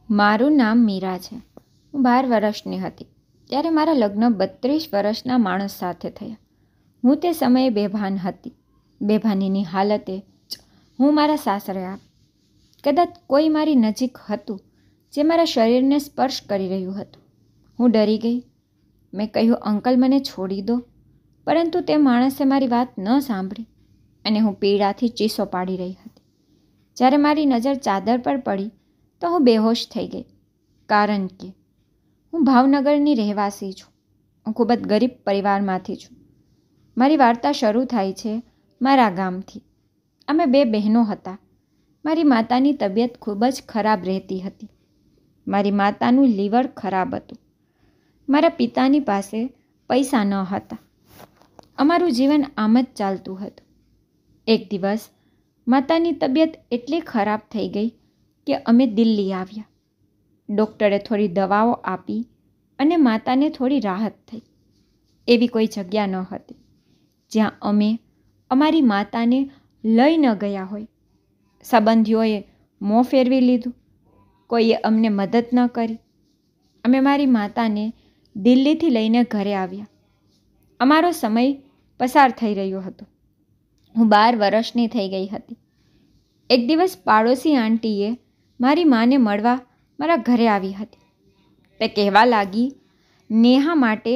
મારું નામ મીરા છે. હું 12 વર્ષની હતી ત્યારે મારા લગ્ન 32 વર્ષના માણસ સાથે થયા. હું તે સમયે બેભાન હતી. બેભાનીની હાલતે જ હું મારા સાસરે આવી. કદાચ કોઈ મારી નજીક હતું જે મારા શરીરને સ્પર્શ કરી રહ્યું હતું. હું ડરી ગઈ. મેં કહ્યું, અંકલ, મને છોડી દો. પરંતુ તે માણસે મારી વાત ન સાંભળી અને હું પીડાથી ચીસો પાડી રહી હતી. જ્યારે મારી નજર ચાદર પર પડી તો હું બેહોશ થઈ ગઈ. કારણ કે હું ભાવનગરની રહેવાસી છું. હું ખૂબ જ ગરીબ પરિવારમાંથી છું. મારી વાર્તા શરૂ થાય છે મારા ગામથી. અમે 2 બહેનો હતા. મારી માતાની તબિયત ખૂબ જ ખરાબ રહેતી હતી. મારી માતાનું લીવર ખરાબ હતું. મારા પિતાની પાસે પૈસા ન હતા. અમારું જીવન આમ જ ચાલતું હતું. એક દિવસ માતાની તબિયત એટલી ખરાબ થઈ ગઈ કે અમે દિલ્હી આવ્યા. ડૉક્ટરે થોડી દવાઓ આપી અને માતાને થોડી રાહત થઈ. એવી કોઈ જગ્યા ન હતી જ્યાં અમે અમારી માતાને લઈ ન ગયા હોય. સંબંધીઓએ મોં ફેરવી લીધું. કોઈએ અમને મદદ ન કરી. અમે મારી માતાને દિલ્હીથી લઈને ઘરે આવ્યા. અમારો સમય પસાર થઈ રહ્યો હતો. હું 12 વર્ષની થઈ ગઈ હતી. એક દિવસ પાડોશી આંટીએ મારી માને મળવા મારા ઘરે આવી હતી. તે કહેવા લાગી, નેહા માટે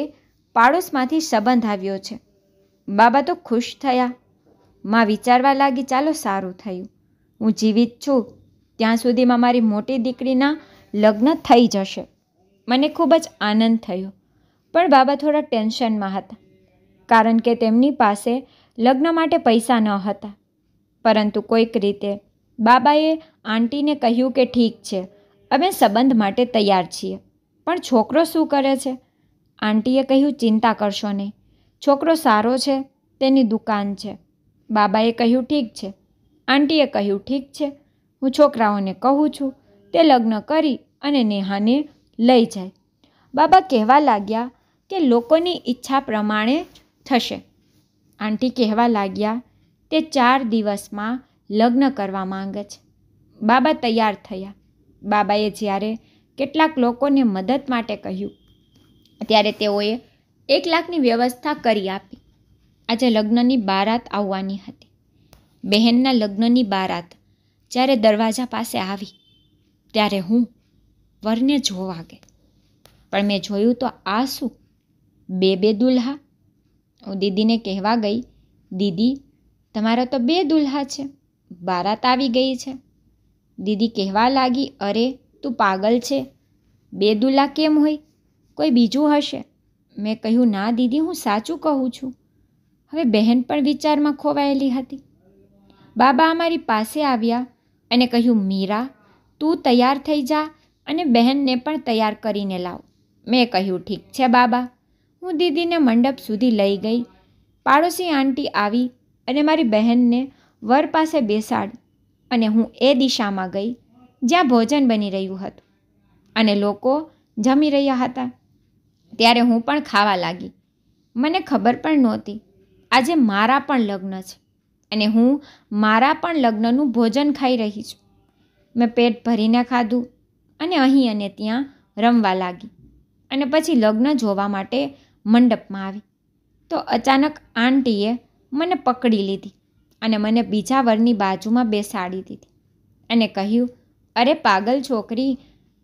પાડોશમાંથી સંબંધ આવ્યો છે. બાબા તો ખુશ થયા. માં વિચારવા લાગી, ચાલો સારું થયું. હું જીવિત છું ત્યાં સુધીમાં મારી મોટી દીકરીના લગ્ન થઈ જશે. મને ખૂબ જ આનંદ થયો. પણ બાબા થોડા ટેન્શનમાં હતા કારણ કે તેમની પાસે લગ્ન માટે પૈસા ન હતા. પરંતુ કોઈક રીતે બાબાએ આંટીને કહ્યું કે ઠીક છે, અમે સંબંધ માટે તૈયાર છીએ. પણ છોકરો શું કરે છે? આંટીએ કહ્યું, ચિંતા કરશો નહીં, છોકરો સારો છે, તેની દુકાન છે. બાબાએ કહ્યું, ઠીક છે. આંટીએ કહ્યું, ઠીક છે, હું છોકરાઓને કહું છું તે લગ્ન કરી અને નેહાને લઈ જાય. બાબા કહેવા લાગ્યા કે લોકોની ઈચ્છા પ્રમાણે થશે. આંટી કહેવા લાગ્યા તે 4 દિવસમાં લગ્ન કરવા માંગે છે. બાબા તૈયાર થયા. બાબાએ જ્યારે કેટલાક લોકોને મદદ માટે કહ્યું ત્યારે તેઓએ 1 લાખની વ્યવસ્થા કરી આપી. આજે લગ્નની બારાત આવવાની હતી. બહેનના લગ્નની બારાત જ્યારે દરવાજા પાસે આવી ત્યારે હું વરને જોવા ગઈ. પણ મેં જોયું તો આ શું? 2 દુલ્હા. હું દીદીને કહેવા ગઈ, દીદી, તમારા તો 2 દુલ્હા છે, બારાત આવી ગઈ છે. દીદી કહેવા લાગી, અરે તું પાગલ છે, 2 દુલ્હા કેમ હોય? કોઈ બીજું હશે. મેં કહ્યું, ના દીદી, હું સાચું કહું છું. હવે બહેન પણ વિચારમાં ખોવાયેલી હતી. બાબા અમારી પાસે આવ્યા અને કહ્યું, મીરા, તું તૈયાર થઈ જા અને બહેનને પણ તૈયાર કરીને લાવ. મેં કહ્યું, ઠીક છે બાબા. હું દીદીને મંડપ સુધી લઈ ગઈ. પાડોશી આંટી આવી અને મારી બહેનને વર પાસે બેસાડી અને હું એ દિશામાં ગઈ જ્યાં ભોજન બની રહ્યું હતું અને લોકો જમી રહ્યા હતા. ત્યારે હું પણ ખાવા લાગી. મને ખબર પણ નહોતી આજે મારા પણ લગ્ન છે અને હું મારા પણ લગ્નનું ભોજન ખાઈ રહી છું. મેં પેટ ભરીને ખાધું અને અહીં અને ત્યાં રમવા લાગી અને પછી લગ્ન જોવા માટે મંડપમાં આવી તો અચાનક આંટીએ મને પકડી લીધી અને મને બીજા વરની બાજુમાં બેસાડી દીધી અને કહ્યું, અરે પાગલ છોકરી,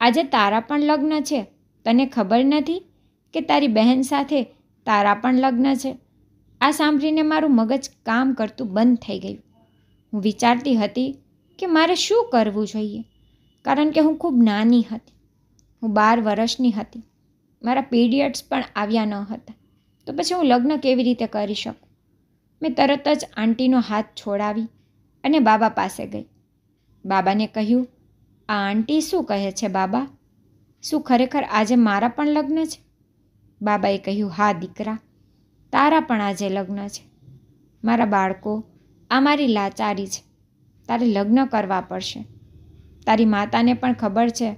આજે તારા પણ લગ્ન છે. તને ખબર નથી કે તારી બહેન સાથે તારા પણ લગ્ન છે? આ સાંભળીને મારું મગજ કામ કરતું બંધ થઈ ગયું. હું વિચારતી હતી કે મારે શું કરવું જોઈએ કારણ કે હું ખૂબ નાની હતી. હું 12 વર્ષની હતી. મારા પીરિયડ્સ પણ આવ્યા ન હતા. તો પછી હું લગ્ન કેવી રીતે કરી શકું? મેં તરત જ આંટીનો હાથ છોડાવી અને બાબા પાસે ગઈ. બાબાને કહ્યું, આ આંટી શું કહે છે બાબા? શું ખરેખર આજે મારા પણ લગ્ન છે? બાબાએ કહ્યું, હા દીકરા, તારા પણ આજે લગ્ન છે. મારા બાળકો, આ મારી લાચારી છે. તારે લગ્ન કરવા પડશે. તારી માતાને પણ ખબર છે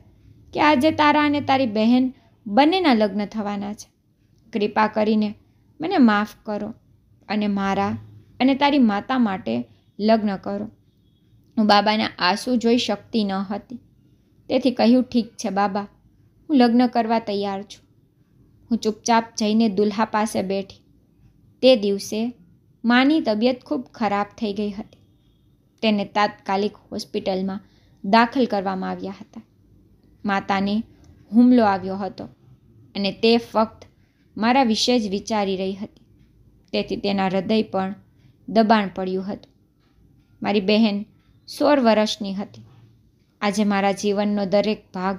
કે આજે તારા અને તારી બહેન બંનેના લગ્ન થવાના છે. કૃપા કરીને મને માફ કરો અને મારા અને તારી માતા માટે લગ્ન કરો. હું બાબાના આંસુ જોઈ શકતી ન હતી. તેથી કહ્યું, ઠીક છે બાબા, હું લગ્ન કરવા તૈયાર છું. હું ચૂપચાપ જઈને દુલ્હા પાસે બેઠી. તે દિવસે માની તબિયત ખૂબ ખરાબ થઈ ગઈ હતી. તેને તાત્કાલિક હોસ્પિટલમાં દાખલ કરવામાં આવ્યા હતા. માતાને હુમલો આવ્યો હતો અને તે ફક્ત મારા વિશે જ વિચારી રહી હતી. તેથી તેના હૃદય પણ દબાણ પડ્યું હતું. મારી બહેન 16 વર્ષની હતી. આજે મારા જીવનનો દરેક ભાગ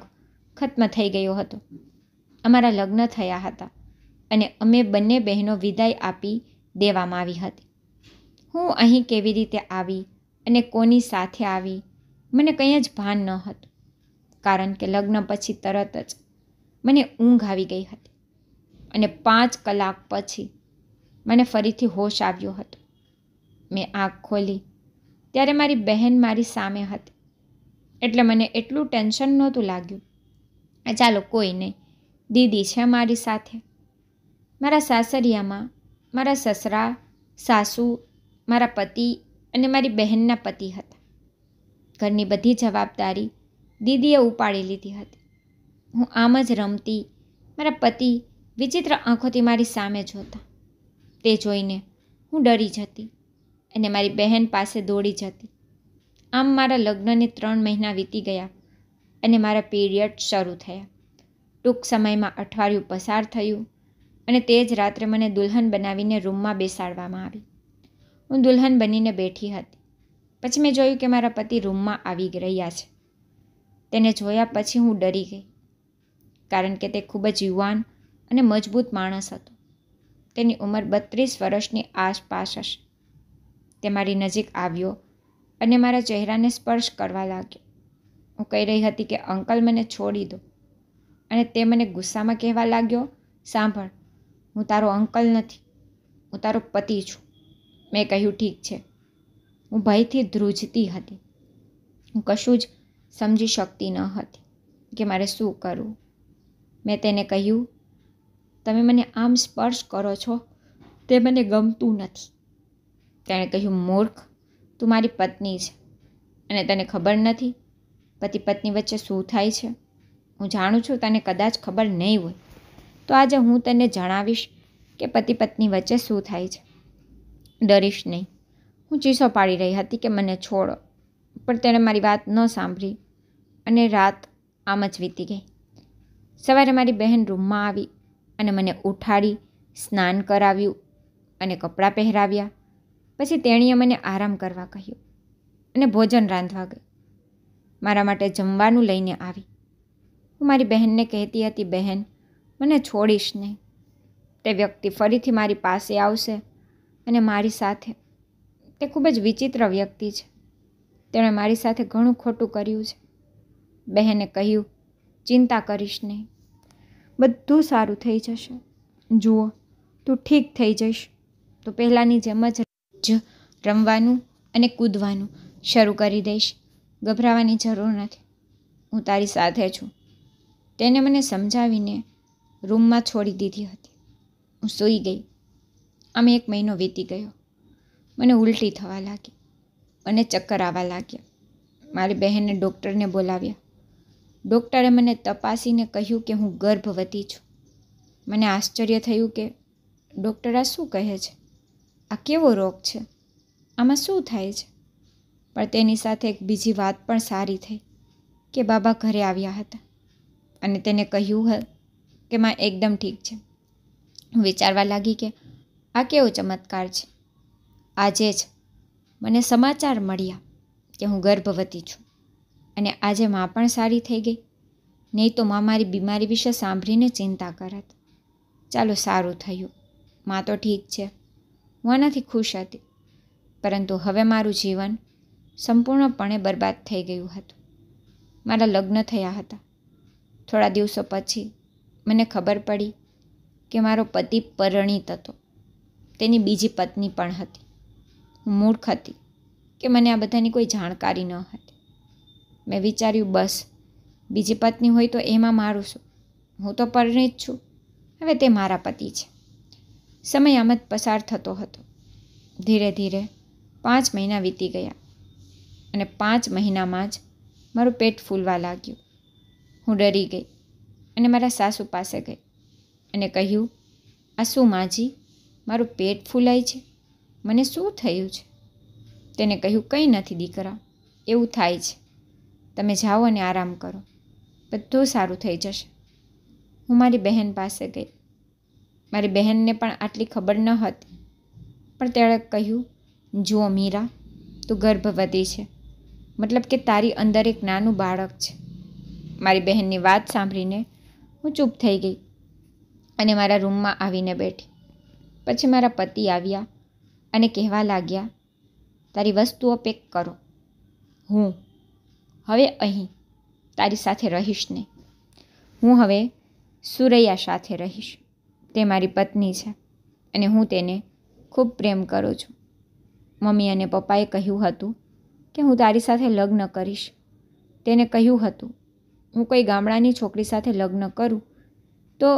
ખત્મ થઈ ગયો હતો. અમારા લગ્ન થયા હતા અને અમે બંને બહેનો વિદાય આપી દેવામાં આવી હતી. હું અહીં કેવી રીતે આવી અને કોની સાથે આવી મને કંઈ જ ભાન ન હતું, કારણ કે લગ્ન પછી તરત જ મને ઊંઘ આવી ગઈ હતી અને 5 કલાક પછી મને ફરીથી હોશ આવ્યો હતો. મેં આંખ ખોલી ત્યારે મારી બહેન મારી સામે હતી. એટલે મને એટલું ટેન્શન નહોતું લાગ્યું. ચાલો કોઈ નહીં, દીદી છે મારી સાથે. મારા સાસરિયામાં મારા સસરા, સાસુ, મારા પતિ અને મારી બહેનના પતિ હતા. ઘરની બધી જવાબદારી દીદીએ ઉપાડી લીધી હતી. હું આમ જ રમતી, મારા પતિ વિચિત્ર આંખોથી મારી સામે જોતા. તે જોઈને હું ડરી જતી અને મારી બહેન પાસે દોડી જતી. આમ મારા લગ્નને 3 મહિના વીતી ગયા અને મારા પીરિયડ શરૂ થયા. ટૂંક સમયમાં અઠવાડિયું પસાર થયું અને તે જ રાત્રે મને દુલ્હન બનાવીને રૂમમાં બેસાડવામાં આવી. હું દુલ્હન બનીને બેઠી હતી. પછી મેં જોયું કે મારા પતિ રૂમમાં આવી રહ્યા છે. તેને જોયા પછી હું ડરી ગઈ, કારણ કે તે ખૂબ જ યુવાન અને મજબૂત માણસ હતો. તેની ઉંમર 32 વર્ષની આસપાસ હશે. તે મારી નજીક આવ્યો અને મારા ચહેરાને સ્પર્શ કરવા લાગ્યો. હું કહી રહી હતી કે અંકલ મને છોડી દો, અને તે મને ગુસ્સામાં કહેવા લાગ્યો, સાંભળ, હું તારો અંકલ નથી, હું તારો પતિ છું. મેં કહ્યું, ઠીક છે. હું ભયથી ધ્રુજતી હતી. હું કશું જ સમજી શકતી ન હતી કે મારે શું કરવું. મેં તેને કહ્યું, તમે મને આમ સ્પર્શ કરો છો તે મને ગમતું નથી. તેણે કહ્યું, મૂર્ખ, તું મારી પત્ની છે અને તને ખબર નથી પતિ પત્ની વચ્ચે શું થાય છે. હું જાણું છું તને કદાચ ખબર નહીં હોય, તો આજે હું તને જણાવીશ કે પતિ પત્ની વચ્ચે શું થાય છે. ડરીશ નહીં. હું ચીસો પાડી રહી હતી કે મને છોડો, પણ તેણે મારી વાત ન સાંભળી અને રાત આમ જ વીતી ગઈ. સવારે મારી બહેન રૂમમાં આવી અને મને ઉઠાડી, સ્નાન કરાવ્યું અને કપડાં પહેરાવ્યા. પછી તેણીએ મને આરામ કરવા કહ્યું અને ભોજન રાંધવા ગઈ. મારા માટે જમવાનું લઈને આવી. હું મારી બહેનને કહેતી હતી, બહેન, મને છોડીશ નહીં. તે વ્યક્તિ ફરીથી મારી પાસે આવશે અને મારી સાથે. તે ખૂબ જ વિચિત્ર વ્યક્તિ છે. તેણે મારી સાથે ઘણું ખોટું કર્યું છે. બહેને કહ્યું, ચિંતા કરીશ નહીં, બધું સારું થઈ જશે. જુઓ, તું ઠીક થઈ જઈશ તો પહેલાંની જેમ જ રમવાનું અને કૂદવાનું શરૂ કરી દઈશ. ગભરાવાની જરૂર નથી. હું તારી સાથે છું. તેને મને સમજાવીને રૂમમાં છોડી દીધી હતી. હું સૂઈ ગઈ. આમ 1 મહિનો વીતી ગયો. મને ઉલટી થવા લાગી અને ચક્કર આવવા લાગ્યા. મારી બહેને ડૉક્ટરને બોલાવ્યા. ડૉક્ટરે મને તપાસીને કહ્યું કે હું ગર્ભવતી છું. મને આશ્ચર્ય થયું કે ડૉક્ટર આ શું કહે છે? આ કેવો રોગ છે? આમાં શું થાય છે? પણ તેની સાથે એક બીજી વાત પણ સારી થઈ કે બાબા ઘરે આવ્યા હતા અને તેને કહ્યું કે માં એકદમ ઠીક છે. હું વિચારવા લાગી કે આ કેવો ચમત્કાર છે. આજે જ મને સમાચાર મળ્યા કે હું ગર્ભવતી છું અને આજે માં પણ સારી થઈ ગઈ. નહીં તો માં મારી બીમારી વિશે સાંભળીને ચિંતા કરત. ચાલો, સારું થયું. માં તો ઠીક છે. હું આનાથી ખુશ હતી, પરંતુ હવે મારું જીવન સંપૂર્ણપણે બરબાદ થઈ ગયું હતું. મારા લગ્ન થયા હતા. થોડા દિવસો પછી મને ખબર પડી કે મારો પતિ પરિણીત હતો. તેની બીજી પત્ની પણ હતી. હું મૂર્ખ હતી કે મને આ બધાની કોઈ જાણકારી ન હતી. મેં વિચાર્યું, બસ, બીજી પત્ની હોય તો એમાં મારું શું? હું તો પરિણીત છું. હવે તે મારા પતિ છે. સમય આમ જ પસાર થતો હતો. ધીરે ધીરે 5 મહિના વીતી ગયા અને 5 મહિનામાં જ મારું પેટ ફૂલવા લાગ્યું. હું ડરી ગઈ અને મારા સાસુ પાસે ગઈ અને કહ્યું, આ શું માજી, મારું પેટ ફૂલાય છે, મને શું થયું છે? તેને કહ્યું, કંઈ નથી દીકરા, એવું થાય છે, તમે જાઓ અને આરામ કરો, બધું સારું થઈ જશે. હું મારી બહેન પાસે ગઈ. મારી બહેનને પણ આટલી ખબર ન હતી, પણ તેણે કહ્યું, જુઓ મીરા, તું ગર્ભવતી છે, મતલબ કે તારી અંદર એક નાનું બાળક છે. મારી બહેનની વાત સાંભળીને હું ચૂપ થઈ ગઈ અને મારા રૂમમાં આવીને બેઠી. પછી મારા પતિ આવ્યા અને કહેવા લાગ્યા, તારી વસ્તુઓ પેક કરો, હું હવે અહીં તારી સાથે રહીશ નહીં. હું હવે સુરૈયા સાથે રહીશ. તે મારી પત્ની છે અને હું તેને ખૂબ પ્રેમ કરું છું. મમ્મી અને પપ્પાએ કહ્યું હતું કે હું તારી સાથે લગ્ન કરીશ. તેને કહ્યું હતું હું કોઈ ગામડાની છોકરી સાથે લગ્ન કરું તો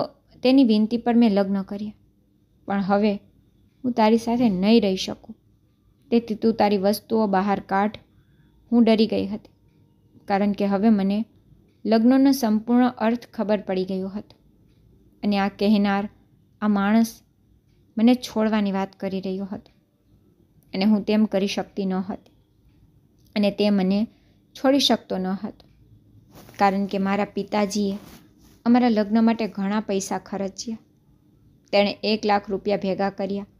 તેની વિનંતી પર મેં લગ્ન કર્યા, પણ હવે હું તારી સાથે નહીં રહી શકું, તેથી તું તારી વસ્તુઓ બહાર કાઢ. હું ડરી ગઈ હતી, કારણ કે હવે મને લગ્નનો સંપૂર્ણ અર્થ ખબર પડી ગયો હતો અને આ કહેનાર આ માણસ મને છોડવાની વાત કરી રહ્યો હતો અને હું તેમ કરી શકતી ન હતી અને તે મને છોડી શકતો ન હતો, કારણ કે મારા પિતાજીએ અમારા લગ્ન માટે ઘણા પૈસા ખર્ચ્યા. તેણે 1 લાખ રૂપિયા ભેગા કર્યા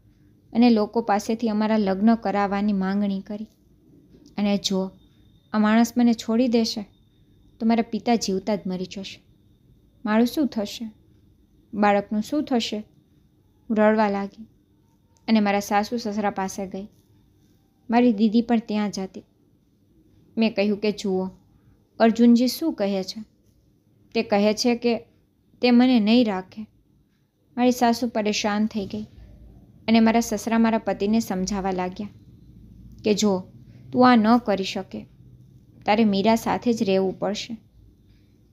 અને લોકો પાસેથી અમારા લગ્ન કરાવવાની માંગણી કરી. અને જો આ માણસ મને છોડી દેશે તો મારા પિતા જીવતા જ મરી જશે. મારું શું થશે? બાળકનું શું થશે? હું રડવા લાગી અને મારા સાસુ સસરા પાસે ગઈ. મારી દીદી પણ ત્યાં જ હતી. મેં કહ્યું કે જુઓ, અર્જુનજી શું કહે છે? તે કહે છે કે તે મને નહીં રાખે. મારી સાસુ પરેશાન થઈ ગઈ અને મારા સસરા મારા પતિને સમજાવવા લાગ્યા કે જો તું આ ન કરી શકે, તારે મીરા સાથે જ રહેવું પડશે.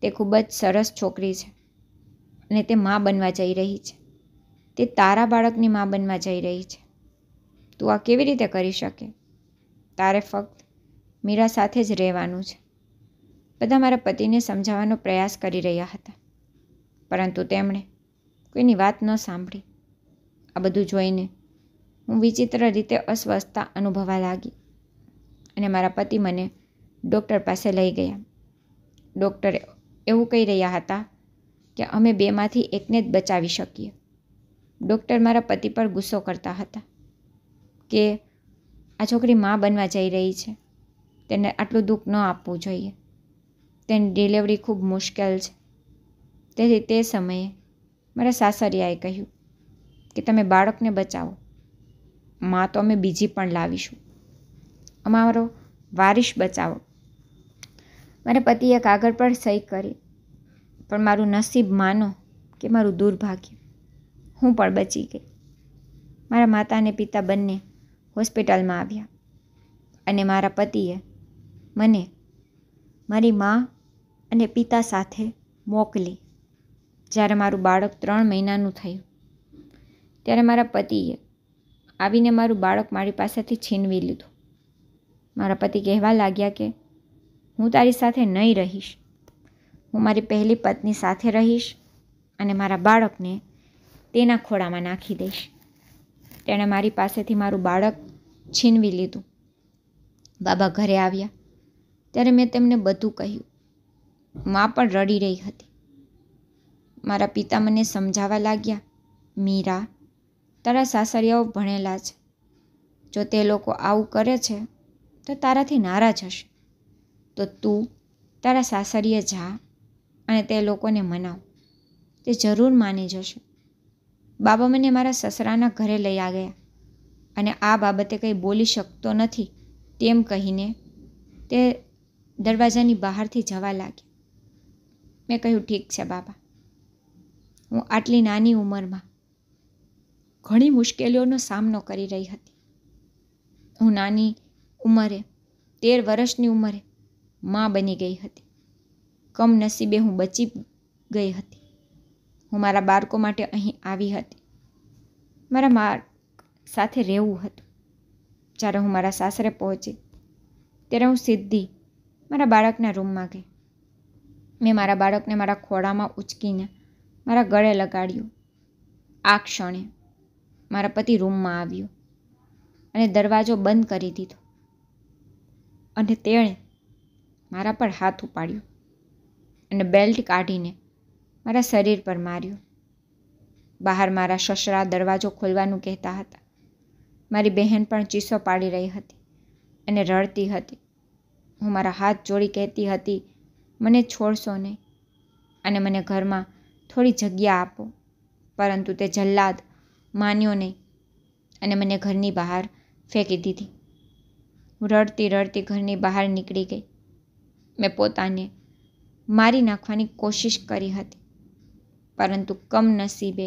તે ખૂબ જ સરસ છોકરી છે અને તે મા બનવા જઈ રહી છે. તે તારા બાળકની મા બનવા જઈ રહી છે. તું આ કેવી રીતે કરી શકે? તારે ફક્ત મીરા સાથે જ રહેવાનું છે. બધા મારા પતિને સમજાવવાનો પ્રયાસ કરી રહ્યા હતા, પરંતુ તેમણે કોઈની વાત ન સાંભળી. આ બધું જોઈને હું વિચિત્ર રીતે અસ્વસ્થતા અનુભવવા લાગી અને મારા પતિ મને ડૉક્ટર પાસે લઈ ગયા. ડૉક્ટર એવું કહી રહ્યા હતા કે અમે બેમાંથી એકને જ બચાવી શકીએ. ડૉક્ટર મારા પતિ પર ગુસ્સો કરતા હતા કે આ છોકરી મા બનવા જઈ રહી છે, તેને આટલું દુઃખ ન આપવું જોઈએ, તેની ડિલિવરી ખૂબ મુશ્કેલ છે. તેથી તે સમયે મારા સાસરિયાએ કહ્યું કે તમે બાળકને બચાવો, મા તો અમે બીજી પણ લાવીશું, અમારો વારિસ બચાવો. મારા પતિએ કાગળ પર સહી કરી, પણ મારું નસીબ માનો કે મારું દુર્ભાગ્ય, હું પણ બચી ગઈ. મારા માતા અને પિતા બંને હોસ્પિટલમાં આવ્યા અને મારા પતિએ મને મારી મા અને પિતા સાથે મોકલી. જ્યારે મારું બાળક 3 મહિનાનું થયું ત્યારે મારા પતિએ આવીને મારું બાળક મારી પાસેથી છીનવી લીધું. મારા પતિ કહેવા લાગ્યા કે હું તારી સાથે નહીં રહીશ, હું મારી પહેલી પત્ની સાથે રહીશ અને મારા બાળકને તેના ખોળામાં નાખી દઈશ. તેણે મારી પાસેથી મારું બાળક છીનવી લીધું. બાબા ઘરે આવ્યા ત્યારે મેં તેમને બધું કહ્યું. મા પણ રડી રહી હતી. મારા પિતા મને સમજાવવા લાગ્યા, મીરા, તારા સાસરિયાઓ ભણેલા છે, જો તે લોકો આવું કરે છે તો તારાથી નારાજ હશે, તો તું તારા સાસરીએ જા અને તે લોકોને મનાવ, તે જરૂર માની જશે. બાબા મને મારા સસરાના ઘરે લઈ ગયા અને આ બાબતે કંઈ બોલી શકતો નથી તેમ કહીને તે દરવાજાની બહારથી જવા લાગ્યા. મેં કહ્યું, ઠીક છે બાબા, હું આટલી નાની ઉંમરમાં ઘણી મુશ્કેલીઓનો સામનો કરી રહી હતી. હું નાની ઉંમરે 13 વર્ષની ઉંમરે મા બની ગઈ હતી. કમનસીબે હું બચી ગઈ હતી. હું મારા બાળકો માટે અહીં આવી હતી. મારા મા સાથે રહેવું હતું. જ્યારે હું મારા સાસરે પહોંચી ત્યારે હું સીધી મારા બાળકના રૂમમાં ગઈ. મેં મારા બાળકને મારા ખોળામાં ઉચકીને મારા ગળે લગાડ્યું. આ ક્ષણે મારા પતિ રૂમમાં આવ્યો અને દરવાજો બંધ કરી દીધો અને તેણે મારા પર હાથ ઉપાડ્યો અને બેલ્ટ કાઢીને મારા શરીર પર માર્યું. બહાર મારા સસરા દરવાજો ખોલવાનું કહેતા હતા. મારી બહેન પણ ચીસો પાડી રહી હતી અને રડતી હતી. હું મારા હાથ જોડી કહેતી હતી, મને છોડશો નહીં અને મને ઘરમાં થોડી જગ્યા આપો. પરંતુ તે જલ્લાદ માન્યો નહીં અને મને ઘરની બહાર ફેંકી દીધી. હું રડતી રડતી ઘરની બહાર નીકળી ગઈ. મેં પોતાને મારી નાખવાની કોશિશ કરી હતી, પરંતુ કમનસીબે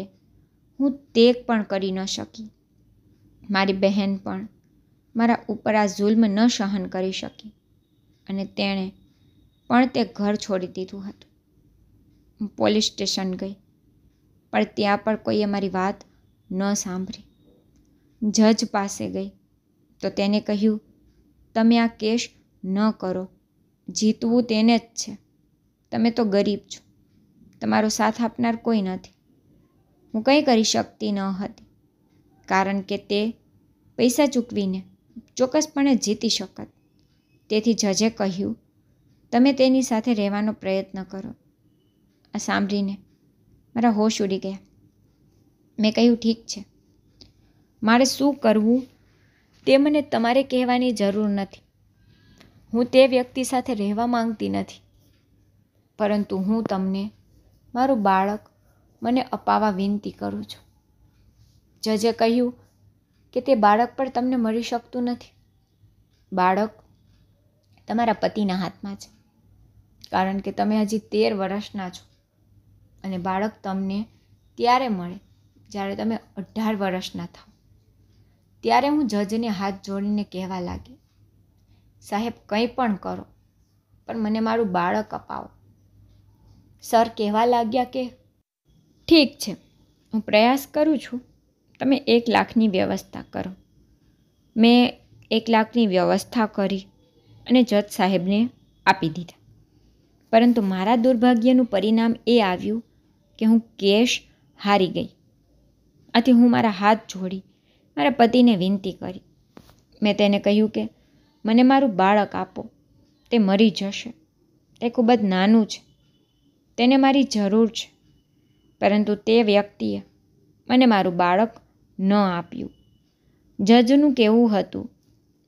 હું તે પણ કરી ન શકી. મારી બહેન પણ મારા ઉપર આ જુલ્મ ન સહન કરી શકી અને તેણે પણ તે ઘર છોડી દીધું હતું. હું પોલીસ સ્ટેશન ગઈ, પણ ત્યાં પણ કોઈએ મારી વાત ન સાંભળી. જજ પાસે ગઈ તો તેને કહ્યું, તમે આ કેસ ન કરો, જીતવું તેને જ છે. તમે તો ગરીબ છો, તમારો સાથ આપનાર કોઈ નથી. હું કંઈ કરી શકતી ન હતી, કારણ કે તે પૈસા ચૂકવીને ચોક્કસપણે જીતી શકત. તેથી જજે કહ્યું, તમે તેની સાથે રહેવાનો પ્રયત્ન કરો. આ સાંભળીને મારા હોશ ઉડી ગયા. મેં કહ્યું, ઠીક છે, મારે શું કરવું તે મને તમારે કહેવાની જરૂર નથી. હું તે વ્યક્તિ સાથે રહેવા માંગતી નથી, પરંતુ હું તમને મારું બાળક મને અપાવવા વિનંતી કરું છું. જજે કહ્યું કે તે બાળક પણ તમને મળી શકતું નથી. બાળક તમારા પતિના હાથમાં છે, કારણ કે તમે હજી 13 વર્ષના છો અને બાળક તમને ત્યારે મળે જ્યારે તમે 18 વર્ષના થાવ. ત્યારે હું જજને હાથ જોડીને કહેવા લાગી, સાહેબ કંઈ પણ કરો, પણ મને મારું બાળક અપાવો. સર કહેવા લાગ્યા કે ઠીક છે, હું પ્રયાસ કરું છું, તમે 1 લાખની વ્યવસ્થા કરો. મેં 1 લાખની વ્યવસ્થા કરી અને જજ સાહેબને આપી દીધા. પરંતુ મારા દુર્ભાગ્યનું પરિણામ એ આવ્યું કે હું કેસ હારી ગઈ. આથી હું મારા હાથ જોડી મારા પતિને વિનંતી કરી. મેં તેને કહ્યું કે મને મારું બાળક આપો, તે મરી જશે, તે ખૂબ જ નાનું છે, તેને મારી જરૂર છે. પરંતુ તે વ્યક્તિએ મને મારું બાળક ન આપ્યું. જજનું કહેવું હતું,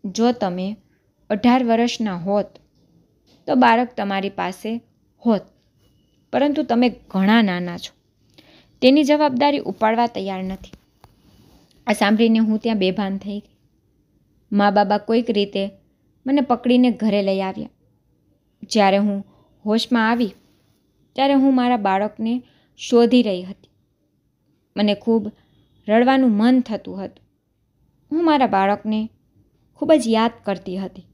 જો તમે 18 વર્ષના હોત તો બાળક તમારી પાસે હોત, પરંતુ તમે ઘણા નાના છો, તેની જવાબદારી ઉપાડવા તૈયાર નથી. આ સાંભળીને હું ત્યાં બેભાન થઈ ગઈ. મા બાબા કોઈક રીતે મને પકડીને ઘરે લઈ આવ્યા. જ્યારે હું હોશમાં આવી ત્યારે હું મારા બાળકને શોધી રહી હતી. મને ખૂબ રડવાનું મન થતું હતું. હું મારા બાળકને ખૂબ જ યાદ કરતી હતી.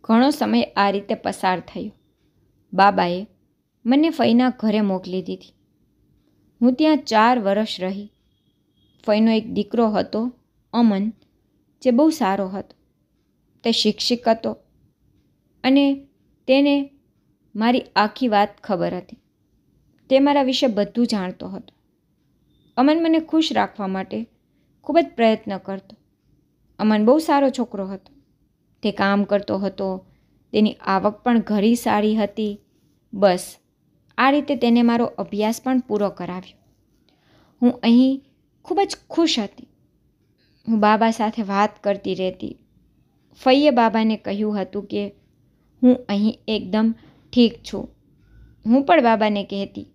ઘણો સમય આ રીતે પસાર થયો. બાબાએ મને ફઈના ઘરે મોકલી દીધી. હું ત્યાં 4 વર્ષ રહી. ફઈનો એક દીકરો હતો, અમન, જે બહુ સારો હતો. તે શિક્ષક હતો અને તેને મારી આખી વાત ખબર હતી. તે મારા વિશે બધું જાણતો હતો. અમન મને ખુશ રાખવા માટે ખૂબ જ પ્રયત્ન કરતો. અમન બહુ સારો છોકરો હતો. તે કામ કરતો હતો, તેની આવક પણ ઘણી સારી હતી. બસ આ રીતે તેને મારો અભ્યાસ પણ પૂરો કરાવ્યો. હું અહીં ખૂબ જ ખુશ હતી. હું બાબા સાથે વાત કરતી રહેતી. ફઈએ બાબાને કહ્યું હતું કે હું અહીં એકદમ ઠીક છું. હું પણ બાબાને કહેતી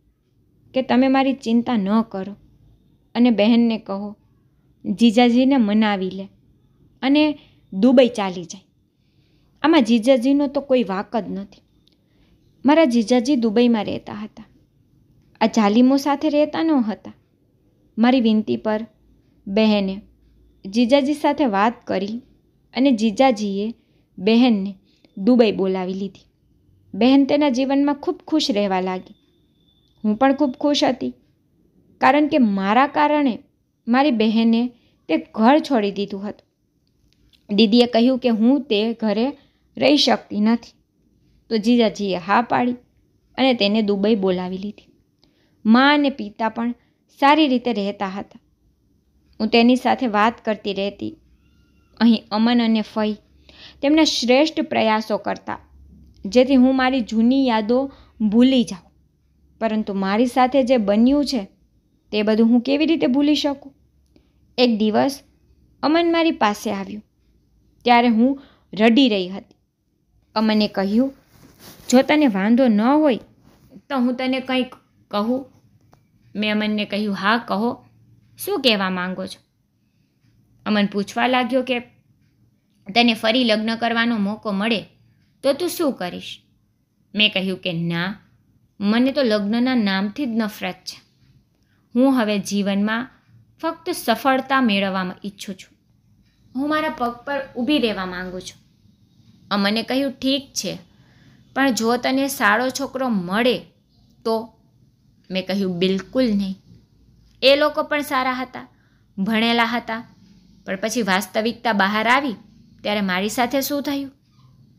કે તમે મારી ચિંતા ન કરો અને બહેનને કહો જીજાજીને મનાવી લે અને દુબઈ ચાલી જાય. આમાં જીજાજીનો તો કોઈ વાંક જ નથી. મારા જીજાજી દુબઈમાં રહેતા હતા. આ જાલિમો સાથે રહેતા ન હતા. મારી વિનંતી પર બહેને જીજાજી સાથે વાત કરી અને જીજાજીએ બહેનને દુબઈ બોલાવી લીધી. બહેન તેના જીવનમાં ખૂબ ખુશ રહેવા લાગી. હું પણ ખૂબ ખુશ હતી, કારણ કે મારા કારણે મારી બહેને તે ઘર છોડી દીધું હતું. દીદીએ કહ્યું કે હું તે ઘરે રહી શકતી નથી, તો જીજાજીએ હા પાડી અને તેને દુબઈ બોલાવી લીધી. મા અને પિતા પણ સારી રીતે રહેતા હતા. હું તેની સાથે વાત કરતી રહેતી. અહીં અમન અને ફઈ તેમના શ્રેષ્ઠ પ્રયાસો કરતા જેથી હું મારી જૂની યાદો ભૂલી જાઉં. પરંતુ મારી સાથે જે બન્યું છે તે બધું હું કેવી રીતે ભૂલી શકું? એક દિવસ અમન મારી પાસે આવ્યું ત્યારે હું રડી રહી હતી. અમને કહ્યું, જો તને વાંધો ન હોય તો હું તને કંઈક કહું. મેં અમનને કહ્યું, હા કહો, શું કહેવા માંગો છો? અમન પૂછવા લાગ્યો કે તને ફરી લગ્ન કરવાનો મોકો મળે તો તું શું કરીશ? મેં કહ્યું કે ના, મને તો લગ્નના નામથી જ નફરત છે. હું હવે જીવનમાં ફક્ત સફળતા મેળવવામાં ઈચ્છું છું. હું મારા પગ પર ઊભી રહેવા માંગુ છું. અમને કહ્યું, ઠીક છે, પણ જો તને સારો છોકરો મળે તો? મેં કહ્યું, બિલકુલ નહીં. એ લોકો પણ સારા હતા, ભણેલા હતા, પણ પછી વાસ્તવિકતા બહાર આવી ત્યારે મારી સાથે શું થયું?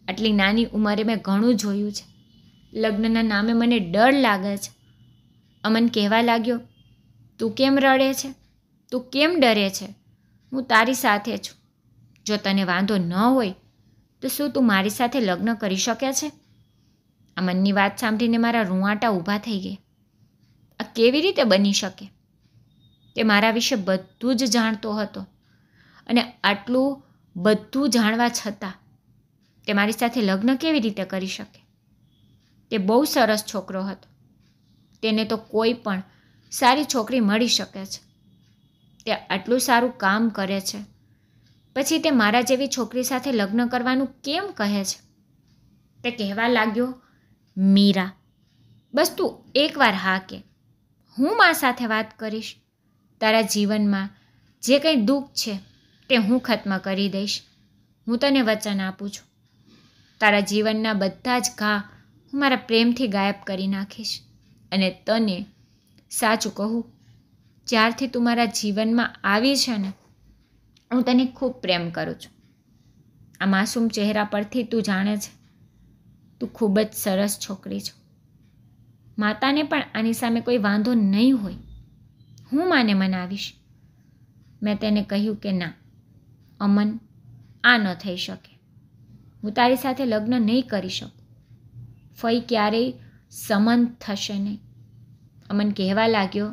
આટલી નાની ઉંમરે મેં ઘણું જોયું છે. લગ્નના નામે મને ડર લાગે છે. અમન કહેવા લાગ્યો, તું કેમ રડે છે? તું કેમ ડરે છે? હું તારી સાથે છું. જો તને વાંધો ન હોય તો શું તું મારી સાથે લગ્ન કરી શકે છે? અમનની વાત સાંભળીને મારા રૂંવાટા ઊભા થઈ ગયા. આ કેવી રીતે બની શકે? તે મારા વિશે બધું જ જાણતો હતો અને આટલું બધું જાણવા છતાં તે મારી સાથે લગ્ન કેવી રીતે કરી શકે? તે બહુ સરસ છોકરો હતો. તેને તો કોઈ પણ સારી છોકરી મળી શકે છે. તે આટલું સારું કામ કરે છે, પછી તે મારા જેવી છોકરી સાથે લગ્ન કરવાનું કેમ કહે છે? તે કહેવા લાગ્યો, મીરા, બસ તું એકવાર હા કે. હું મા સાથે વાત કરીશ. તારા જીવનમાં જે કંઈ દુઃખ છે તે હું ખત્મ કરી દઈશ. હું તને વચન આપું છું. તારા જીવનના બધા જ ઘા હું મારા પ્રેમથી ગાયબ કરી નાખીશ. અને તને સાચું કહું, જ્યારથી તું મારા જીવનમાં આવી છે ને, હું તને ખૂબ પ્રેમ કરું છું. આ માસૂમ ચહેરા પરથી તું જાણે છે, તું ખૂબ જ સરસ છોકરી છો. માતાને પણ આની સામે કોઈ વાંધો નહીં હોય. હું માને મનાવીશ. મેં તેને કહ્યું કે ના અમન, આ ન થઈ શકે. હું તારી સાથે લગ્ન નહીં કરી શકું. ફઈ ક્યારેય સંમત થશે નહીં. અમન કહેવા લાગ્યો,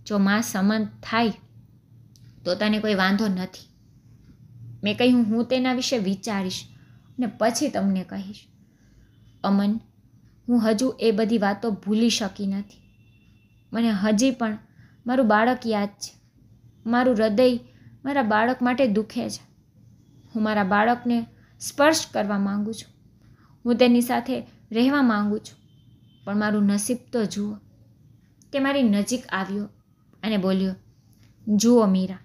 જો માં સંમત થાય તો તને કોઈ વાંધો નથી. મેં કહ્યું, હું તેના વિશે વિચારીશ ને પછી તમને કહીશ. અમન, હું હજુ એ બધી વાતો ભૂલી શકી નથી. મને હજી પણ મારું બાળક યાદ છે. મારું હૃદય મારા બાળક માટે દુખે છે. હું મારા બાળકને સ્પર્શ કરવા માંગુ છું. હું તેની સાથે રહેવા માંગુ છું. પણ મારું નસીબ તો જુઓ. તે મારી નજીક આવ્યો અને બોલ્યો, જુઓ મીરા,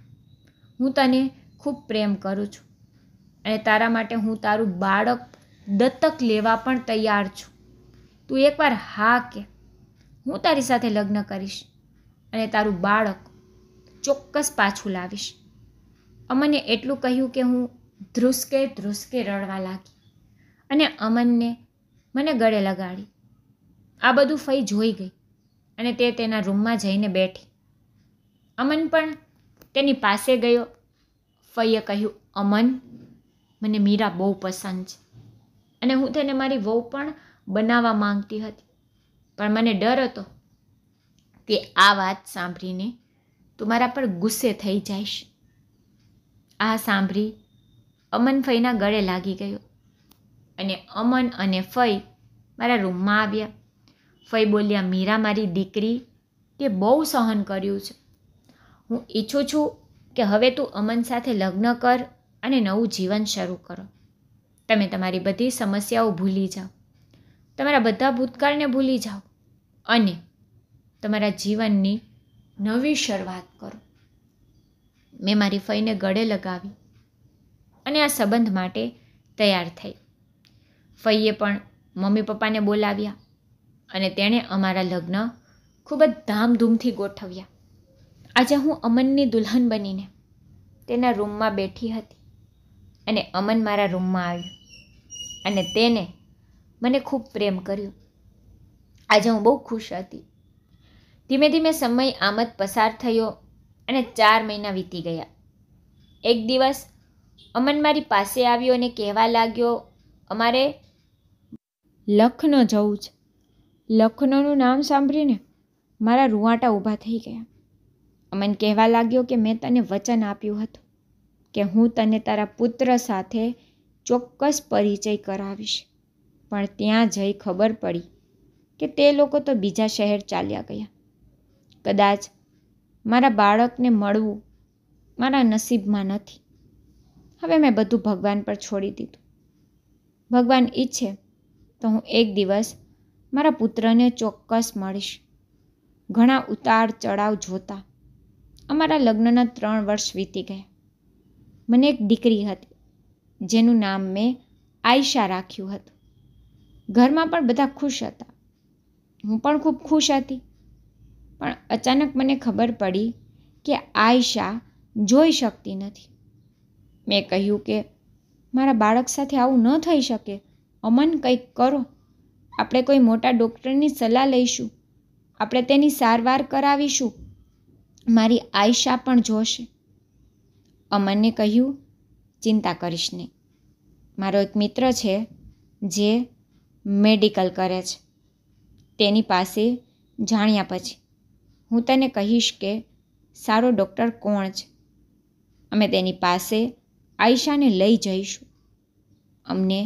હું તને ખૂબ પ્રેમ કરું છું અને તારા માટે હું તારું બાળક દત્તક લેવા પણ તૈયાર છું. તું એકવાર હા કે. હું તારી સાથે લગ્ન કરીશ અને તારું બાળક ચોક્કસ પાછું લાવીશ. અમને એટલું કહ્યું કે હું ધ્રુસકે રડવા લાગી અને અમનને મને ગળે લગાડી. આ બધું ફઈ જોઈ ગઈ અને તે તેના રૂમમાં જઈને બેઠી. અમન પણ તેની પાસે ગયો. ફઈએ કહ્યું, અમન, મને મીરા બહુ પસંદ છે અને હું તેને મારી વહુ પણ બનાવવા માંગતી હતી, પણ મને ડર હતો કે આ વાત સાંભળીને તું મારા પર ગુસ્સે થઈ જઈશ. આ સાંભળી અમન ફઈના ગળે લાગી ગયો અને અમન અને ફઈ મારા રૂમમાં આવ્યા. ફઈ બોલ્યા, મીરા મારી દીકરી, તે બહુ સહન કર્યું છે. હું ઈચ્છું છું કે હવે તું અમન સાથે લગ્ન કર અને નવું જીવન શરૂ કરો. તમે તમારી બધી સમસ્યાઓ ભૂલી જાઓ, તમારા બધા ભૂતકાળને ભૂલી જાઓ અને તમારા જીવનની નવી શરૂઆત કરો. મેં મારી ફઈને ગળે લગાવી અને આ સંબંધ માટે તૈયાર થઈ. ફઈએ પણ મમ્મી પપ્પાને બોલાવ્યા અને તેણે અમારા લગ્ન ખૂબ જ ધામધૂમથી ગોઠવ્યા. આજે હું અમનની દુલ્હન બનીને તેના રૂમમાં બેઠી હતી અને અમન મારા રૂમમાં આવ્યો અને તેને મને ખૂબ પ્રેમ કર્યો. આજે હું બહુ ખુશ હતી. ધીમે ધીમે સમય આમ જ પસાર થયો અને 4 મહિના વીતી ગયા. એક દિવસ અમન મારી પાસે આવ્યો અને કહેવા લાગ્યો, અમારે લખનૌ જવું છે. લખનૌનું નામ સાંભળીને મારા રૂંવાટા ઊભા થઈ ગયા. અમન કહેવા લાગ્યો કે મેં તને વચન આપ્યું હતું કે હું તને તારા પુત્ર સાથે ચોક્કસ પરિચય કરાવીશ, પણ ત્યાં જઈ ખબર પડી કે તે લોકો તો બીજા શહેર ચાલ્યા ગયા. કદાચ મારા બાળકને મળવું મારા નસીબમાં નથી. હવે મેં બધું ભગવાન પર છોડી દીધું. ભગવાન ઈચ્છે તો હું એક દિવસ મારા પુત્રને ચોક્કસ મળીશ. ઘણા ઉતાર ચઢાવ જોતા અમારા લગ્નના 3 વર્ષ વીતી ગયા. મને એક દીકરી હતી જેનું નામ મેં આયશા રાખ્યું હતું. ઘરમાં પણ બધા ખુશ હતા. હું પણ ખૂબ ખુશ હતી. પણ અચાનક મને ખબર પડી કે આયશા જોઈ શકતી નથી. મેં કહ્યું કે મારા બાળક સાથે આવું ન થઈ શકે. અમન, કંઈક કરો. આપણે કોઈ મોટા ડૉક્ટરની સલાહ લઈશું. આપણે તેની સારવાર કરાવીશું. મારી આયશા પણ જોશે. અમનને કહ્યું, ચિંતા કરીશ નહીં. મારો એક મિત્ર છે જે મેડિકલ કરે છે. તેની પાસે જાણ્યા પછી હું તને કહીશ કે સારો ડૉક્ટર કોણ છે. અમે તેની પાસે આયશાને લઈ જઈશું. અમને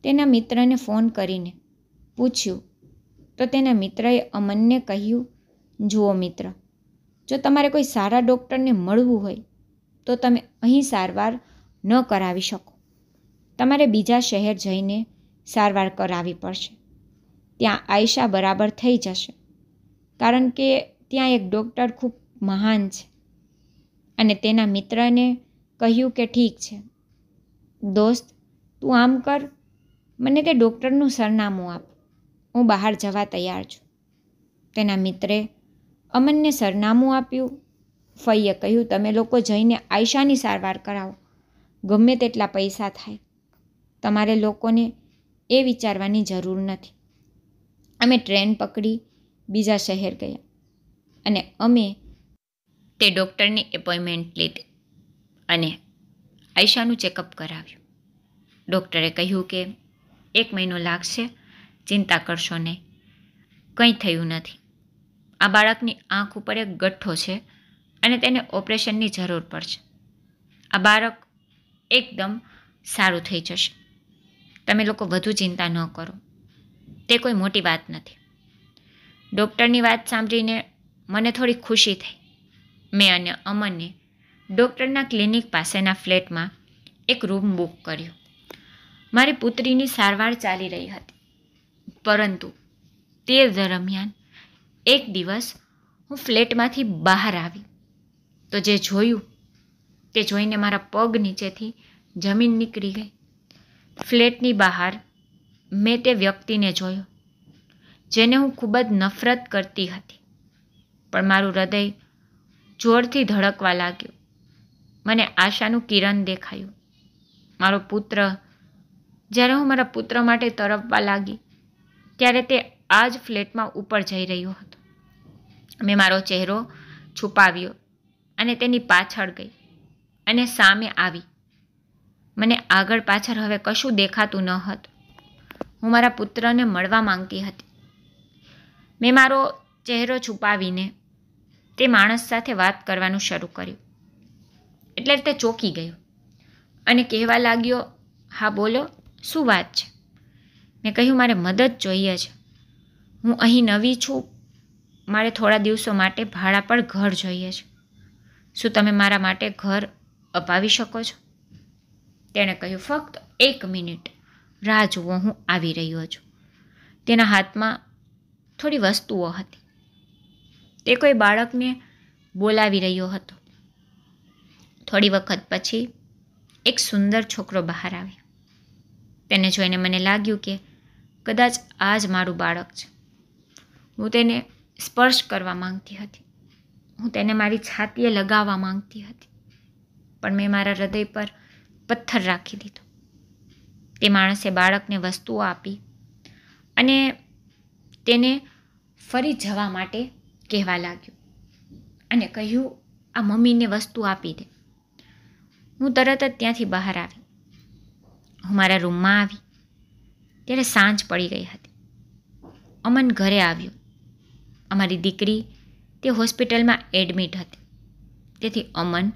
તેના મિત્રને ફોન કરીને પૂછ્યું તો તેના મિત્રએ અમનને કહ્યું, જુઓ મિત્ર, જો તમારે કોઈ સારા ડૉક્ટરને મળવું હોય તો તમે અહીં સારવાર ન કરાવી શકો. તમારે બીજા શહેર જઈને સારવાર કરાવવી પડશે. ત્યાં આયશા બરાબર થઈ જશે, કારણ કે ત્યાં એક ડૉક્ટર ખૂબ મહાન છે. અને તેના મિત્રને કહ્યું કે ઠીક છે દોસ્ત, તું આમ કર, મને તે ડૉક્ટરનું સરનામું આપ. હું બહાર જવા તૈયાર છું. તેના મિત્રે અમનને સરનામું આપ્યું. ફઈએ કહ્યું, તમે લોકો જઈને આયશાની સારવાર કરાવો. ગમે તેટલા પૈસા થાય. તમારે લોકોને એ વિચારવાની જરૂર નથી. અમે ટ્રેન પકડી બીજા શહેર ગયા અને અમે તે ડૉક્ટરની એપોઇન્ટમેન્ટ લીધી અને આયશાનું ચેકઅપ કરાવ્યું. ડૉક્ટરે કહ્યું કે 1 મહિનો લાગશે, ચિંતા કરશો નહીં, કંઈ થયું નથી. આ બાળકની આંખ ઉપર એક ગઠ્ઠો છે અને તેને ઓપરેશનની જરૂર પડશે. આ બાળક એકદમ સારું થઈ જશે. તમે લોકો વધુ ચિંતા ન કરો. તે કોઈ મોટી વાત નથી. ડૉક્ટરની વાત સાંભળીને મને થોડી ખુશી થઈ. મેં અને અમને ડૉક્ટરના ક્લિનિક પાસેના ફ્લેટમાં એક રૂમ બુક કર્યો. મારી પુત્રીની સારવાર ચાલી રહી હતી, પરંતુ તે દરમિયાન એક દિવસ હું ફ્લેટમાંથી બહાર આવી તો જે જોયું તે જોઈને મારા પગ નીચેથી જમીન નીકળી ગઈ. ફ્લેટની બહાર મેં તે વ્યક્તિને જોયો જેને હું ખૂબ જ નફરત કરતી હતી, પણ મારું હૃદય જોરથી ધડકવા લાગ્યું. મને આશાનું કિરણ દેખાયું. મારો પુત્ર, જ્યારે હું મારા પુત્ર માટે તરફવા લાગી ત્યારે તે આ જ ફ્લેટમાં ઉપર જઈ રહ્યો હતો. મેં મારો ચહેરો છુપાવ્યો અને તેની પાછળ ગઈ અને સામે આવી. મને આગળ પાછળ હવે કશું દેખાતું ન હતું. હું મારા પુત્રને મળવા માંગતી હતી. મેં મારો ચહેરો છુપાવીને તે માણસ સાથે વાત કરવાનું શરૂ કર્યું. એટલે તે ચોંકી ગયો અને કહેવા લાગ્યો, હા બોલો, શું વાત છે? મેં કહ્યું, મારે મદદ જોઈએ છે. હું અહીં નવી છું. મારે થોડા દિવસો માટે ભાડા પર ઘર જોઈએ છે. શું તમે મારા માટે ઘર અપાવી શકો છો? તેણે કહ્યું, ફક્ત 1 મિનિટ રાહ જુઓ, હું આવી રહ્યો છું. તેના હાથમાં થોડી વસ્તુઓ હતી. તે કોઈ બાળકને બોલાવી રહ્યો હતો. થોડી વખત પછી એક સુંદર છોકરો બહાર આવ્યો. તેને જોઈને મને લાગ્યું કે કદાચ આ જ મારું બાળક છે. હું તેને સ્પર્શ કરવા માંગતી હતી. હું તેને મારી છાતીએ લગાવવા માંગતી હતી, પણ મેં મારા હૃદય પર પથ્થર રાખી દીધો. તે માણસે બાળકને વસ્તુઓ આપી અને તેને ફરી જવા માટે કહેવા લાગ્યો અને કહ્યું, આ મમ્મીને વસ્તુ આપી દે. હું તરત જ ત્યાંથી બહાર આવી. હું મારા રૂમમાં આવી ત્યારે સાંજ પડી ગઈ હતી. અમન ઘરે આવ્યો. અમારી દીકરી તે હોસ્પિટલમાં એડમિટ હતી, તેથી અમન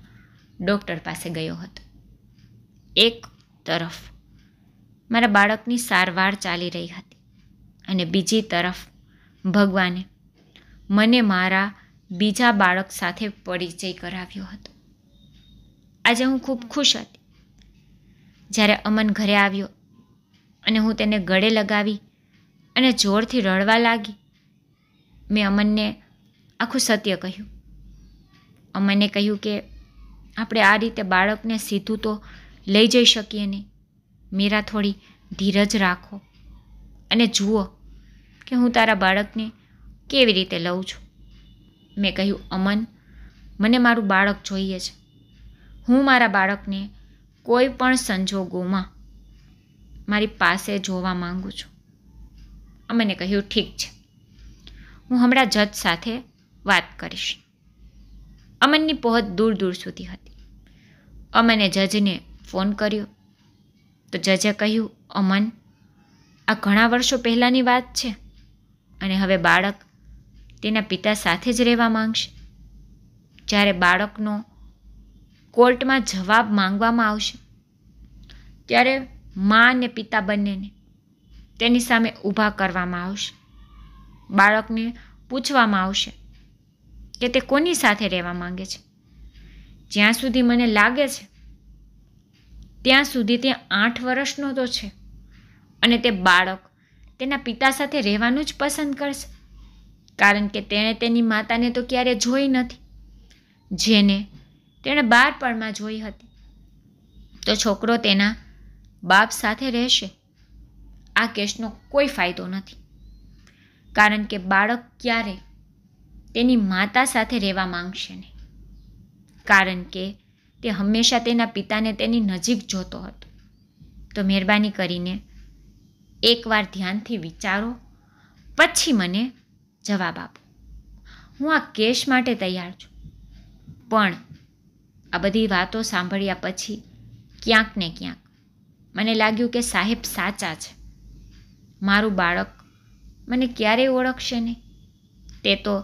ડૉક્ટર પાસે ગયો હતો. એક તરફ મારા બાળકની સારવાર ચાલી રહી હતી અને બીજી તરફ ભગવાને મને મારા બીજા બાળક સાથે પરિચય કરાવ્યો હતો. આજે હું ખૂબ ખુશ હતી. જ્યારે અમન ઘરે આવ્યો અને હું તેને ગળે લગાવી અને જોરથી રડવા લાગી, મેં અમનને આખું સત્ય કહ્યું. અમને કહ્યું કે આપણે આ રીતે બાળકને સીધું તો લઈ જઈ શકીએ નહીં. મીરા, થોડી ધીરજ રાખો અને જુઓ કે હું તારા બાળકને કેવી રીતે લઉં છું. મેં કહ્યું, અમન, મને મારું બાળક જોઈએ છે. હું મારા બાળકને કોઈ પણ સંજોગોમાં મારી પાસે જોવા માંગુ છું. અમને કહ્યું, ઠીક છે, હું હમણાં જજ સાથે વાત કરીશ. અમનની પહોંચ દૂર દૂર સુધી હતી. અમને જજને ફોન કર્યો તો જજે કહ્યું, અમન, આ ઘણા વર્ષો પહેલાંની વાત છે અને હવે બાળક તેના પિતા સાથે જ રહેવા માંગશે. જ્યારે બાળકનો કોર્ટમાં જવાબ માંગવામાં આવશે ત્યારે મા અને પિતા બંનેને તેની સામે ઊભા કરવામાં આવશે. બાળકને પૂછવામાં આવશે કે તે કોની સાથે રહેવા માંગે છે. જ્યાં સુધી મને લાગે છે ત્યાં સુધી તે 8 વર્ષનો તો છે અને તે બાળક તેના પિતા સાથે રહેવાનું જ પસંદ કરશે, કારણ કે તેણે તેની માતાને તો ક્યારે જોઈ નથી, જેને તેણે બાળપણમાં જોઈ હતી. તો છોકરો તેના બાપ સાથે રહેશે. આ કેસનો કોઈ ફાયદો નથી, કારણ કે બાળક ક્યારે તેની માતા સાથે રહેવા માંગશે નહીં, કારણ કે તે હંમેશા તેના પિતાને તેની નજીક જોતો હતો. તો મહેરબાની કરીને એકવાર ધ્યાનથી વિચારો, પછી મને જવાબ આપો. હું આ કેસ માટે તૈયાર છું, પણ આ બધી વાતો સાંભળ્યા પછી ક્યાંક ને ક્યાંક મને લાગ્યું કે સાહેબ સાચા છે. મારું બાળક મને ક્યારેય ઓળખશે નહીં. તે તો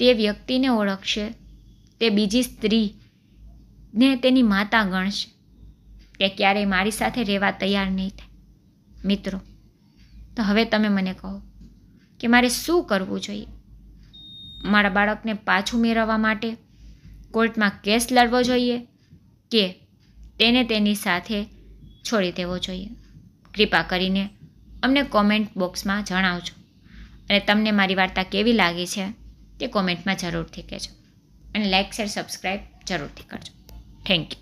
તે વ્યક્તિને ઓળખશે, તે બીજી સ્ત્રીને તેની માતા ગણશે. તે ક્યારેય મારી સાથે રહેવા તૈયાર નહીં થાય. મિત્રો, તો હવે તમે મને કહો કે મારે શું કરવું જોઈએ? મારા બાળકને પાછું મેળવવા માટે કોર્ટમાં કેસ લડવો જોઈએ કે તેને તેની સાથે છોડી દેવો જોઈએ? કૃપા કરીને અમને કોમેન્ટ બોક્સમાં જણાવજો અને તમને મારી વાર્તા કેવી લાગી છે તે કોમેન્ટમાં જરૂરથી કહેજો અને લાઇક, શેર, સબસ્ક્રાઈબ જરૂરથી કરજો. Thank you.